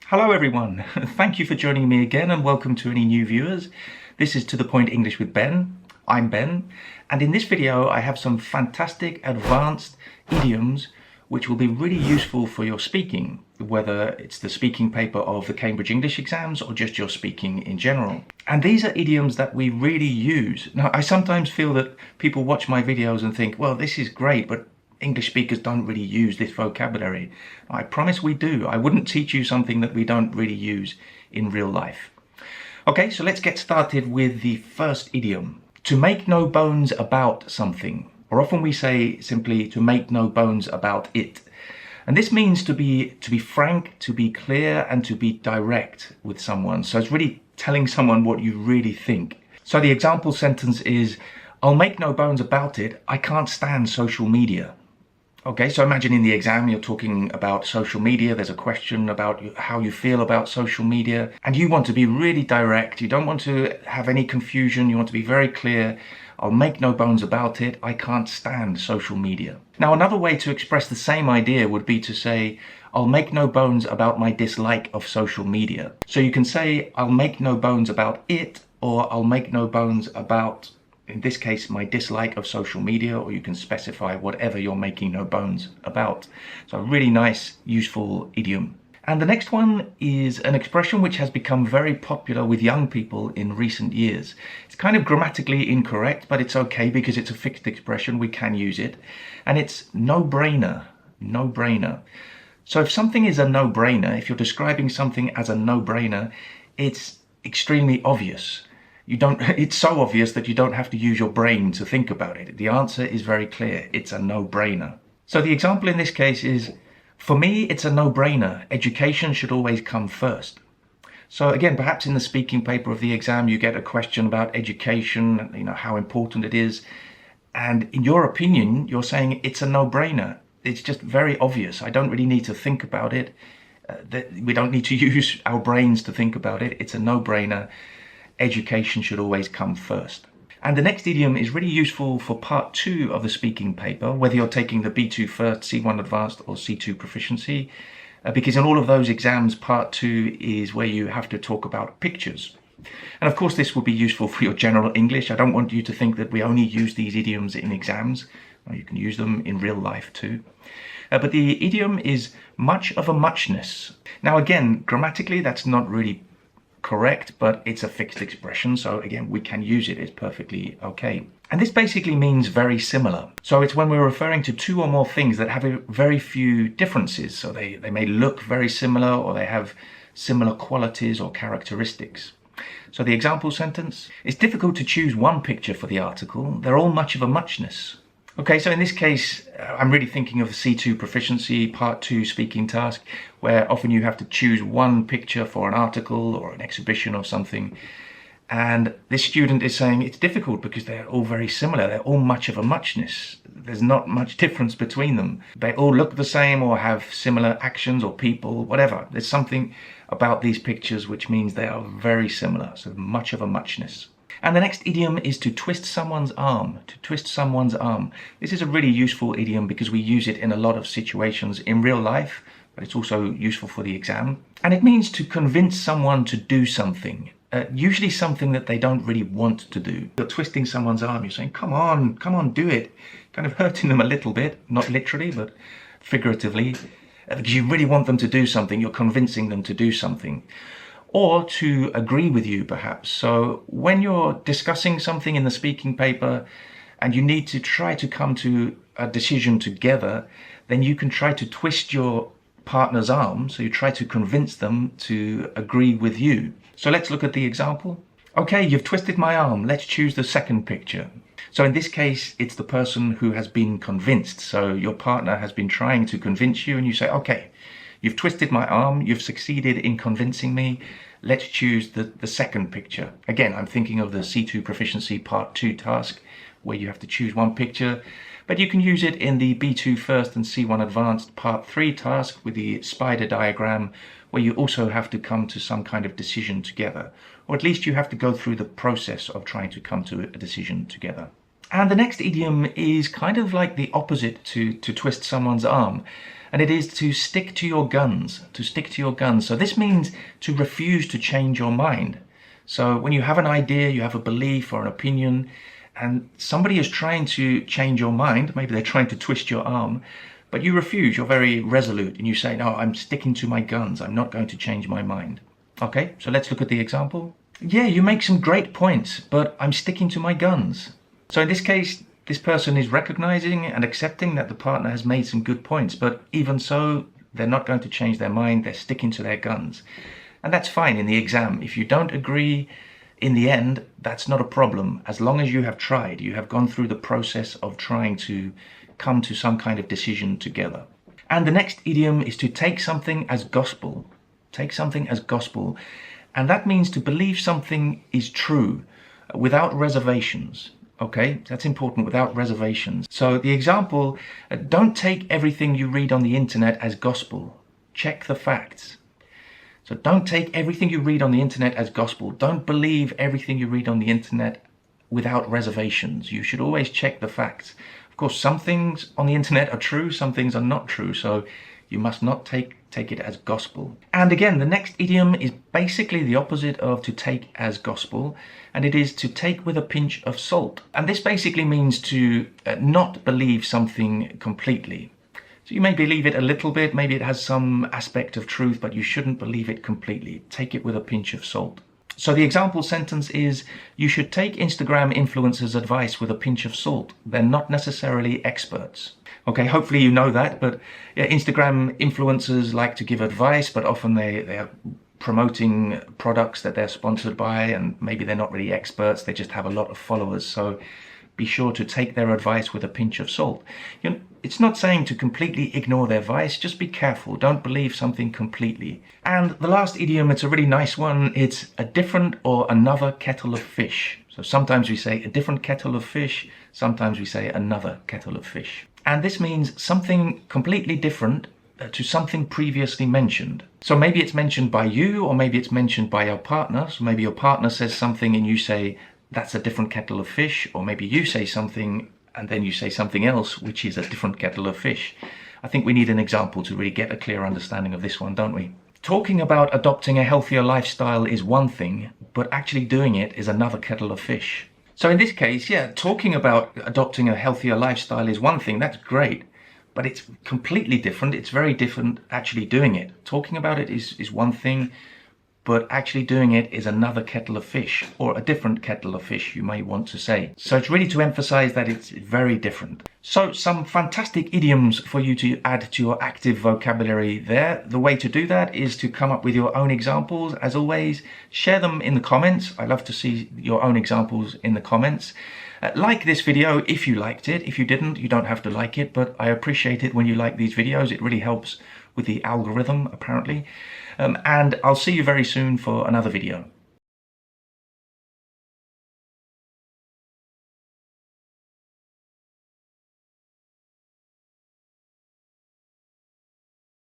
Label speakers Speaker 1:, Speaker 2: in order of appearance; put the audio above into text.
Speaker 1: Hello everyone, thank you for joining me again and welcome to any new viewers. This is To The Point English with Ben. I'm Ben, and in this video I have some fantastic advanced idioms which will be really useful for your speaking, whether it's the speaking paper of the Cambridge English exams or just your speaking in general. And these are idioms that we really use. Now, I sometimes feel that people watch my videos and think, well, this is great, but English speakers don't really use this vocabulary. I promise we do. I wouldn't teach you something that we don't really use in real life. Okay, so let's get started with the first idiom. To make no bones about something. Or often we say simply to make no bones about it. And this means to be frank, to be clear, and to be direct with someone. So it's really telling someone what you really think. So the example sentence is, I'll make no bones about it, I can't stand social media. Okay, so imagine in the exam you're talking about social media, there's a question about how you feel about social media, and you want to be really direct, you don't want to have any confusion, you want to be very clear. I'll make no bones about it, I can't stand social media. Now another way to express the same idea would be to say, I'll make no bones about my dislike of social media. So you can say, I'll make no bones about it, or I'll make no bones about, in this case, my dislike of social media, or you can specify whatever you're making no bones about. So a really nice, useful idiom. And the next one is an expression which has become very popular with young people in recent years. It's kind of grammatically incorrect, but it's okay because it's a fixed expression, we can use it. And it's no-brainer, no-brainer. So if something is a no-brainer, if you're describing something as a no-brainer, it's extremely obvious. It's so obvious that you don't have to use your brain to think about it. The answer is very clear. It's a no-brainer. So the example in this case is, for me, it's a no-brainer. Education should always come first. So again, perhaps in the speaking paper of the exam, you get a question about education, how important it is. And in your opinion, you're saying it's a no-brainer. It's just very obvious. I don't really need to think about it. We don't need to use our brains to think about it. It's a no-brainer. Education should always come first. And the next idiom is really useful for part 2 of the speaking paper, whether you're taking the B2 First, C1 Advanced or C2 Proficiency, because in all of those exams, part 2 is where you have to talk about pictures. And of course, this will be useful for your general English. I don't want you to think that we only use these idioms in exams. You can use them in real life too. But the idiom is much of a muchness. Now again, grammatically, that's not really correct, but it's a fixed expression, so again we can use it, it's perfectly okay. And this basically means very similar. So it's when we're referring to two or more things that have very few differences, so they may look very similar or they have similar qualities or characteristics. So the example sentence, it's difficult to choose one picture for the article, they're all much of a muchness. Okay, so in this case, I'm really thinking of C2 Proficiency, Part 2 speaking task, where often you have to choose one picture for an article or an exhibition or something. And this student is saying it's difficult because they're all very similar. They're all much of a muchness. There's not much difference between them. They all look the same or have similar actions or people, whatever. There's something about these pictures which means they are very similar, so much of a muchness. And the next idiom is to twist someone's arm, to twist someone's arm. This is a really useful idiom because we use it in a lot of situations in real life, but it's also useful for the exam. And it means to convince someone to do something, usually something that they don't really want to do. You're twisting someone's arm, you're saying, come on, do it. Kind of hurting them a little bit, not literally, but figuratively, because you really want them to do something, you're convincing them to do something. Or to agree with you, perhaps. So when you're discussing something in the speaking paper and you need to try to come to a decision together, then you can try to twist your partner's arm, so you try to convince them to agree with you. So let's look at the example. Okay, you've twisted my arm, let's choose the second picture. So in this case, it's the person who has been convinced. So your partner has been trying to convince you and you say, okay, you've twisted my arm, you've succeeded in convincing me, let's choose the second picture. Again, I'm thinking of the C2 Proficiency Part 2 task, where you have to choose one picture, but you can use it in the B2 First and C1 Advanced Part 3 task with the spider diagram, where you also have to come to some kind of decision together, or at least you have to go through the process of trying to come to a decision together. And the next idiom is kind of like the opposite to twist someone's arm. and it is to stick to your guns, to stick to your guns. So this means to refuse to change your mind. So when you have an idea, you have a belief or an opinion, and somebody is trying to change your mind, maybe they're trying to twist your arm, but you refuse, you're very resolute, and you say, no, I'm sticking to my guns, I'm not going to change my mind. Okay, so let's look at the example. Yeah, you make some great points, but I'm sticking to my guns. So in this case, this person is recognizing and accepting that the partner has made some good points, but even so, they're not going to change their mind, they're sticking to their guns. And that's fine in the exam. If you don't agree in the end, that's not a problem. As long as you have tried, you have gone through the process of trying to come to some kind of decision together. And the next idiom is to take something as gospel. Take something as gospel. And that means to believe something is true without reservations. Okay, that's important, without reservations. So the example, don't take everything you read on the internet as gospel. Check the facts. So don't take everything you read on the internet as gospel. Don't believe everything you read on the internet without reservations. You should always check the facts. Of course, some things on the internet are true, some things are not true. So you must not take it as gospel. And again, the next idiom is basically the opposite of to take as gospel, and it is to take with a pinch of salt. And this basically means to not believe something completely. So you may believe it a little bit, maybe it has some aspect of truth, but you shouldn't believe it completely. Take it with a pinch of salt. So the example sentence is, you should take Instagram influencers' advice with a pinch of salt. They're not necessarily experts. Okay, hopefully you know that, but yeah, Instagram influencers like to give advice, but often they are promoting products that they're sponsored by, and maybe they're not really experts, they just have a lot of followers. So be sure to take their advice with a pinch of salt. You know, it's not saying to completely ignore their advice, just be careful, don't believe something completely. And the last idiom, it's a really nice one, it's a different or another kettle of fish. So sometimes we say a different kettle of fish, sometimes we say another kettle of fish. And this means something completely different to something previously mentioned. So maybe it's mentioned by you, or maybe it's mentioned by your partner. So maybe your partner says something and you say, that's a different kettle of fish, or maybe you say something and then you say something else, which is a different kettle of fish. I think we need an example to really get a clear understanding of this one, don't we? Talking about adopting a healthier lifestyle is one thing, but actually doing it is another kettle of fish. So in this case, yeah, talking about adopting a healthier lifestyle is one thing, that's great, but it's completely different. It's very different actually doing it. Talking about it is one thing, but actually doing it is another kettle of fish, or a different kettle of fish, you may want to say. So it's really to emphasize that it's very different. So some fantastic idioms for you to add to your active vocabulary there. The way to do that is to come up with your own examples. As always, share them in the comments. I love to see your own examples in the comments. Like this video if you liked it. If you didn't, you don't have to like it, but I appreciate it when you like these videos. It really helps with the algorithm, apparently. And I'll see you very soon for another video.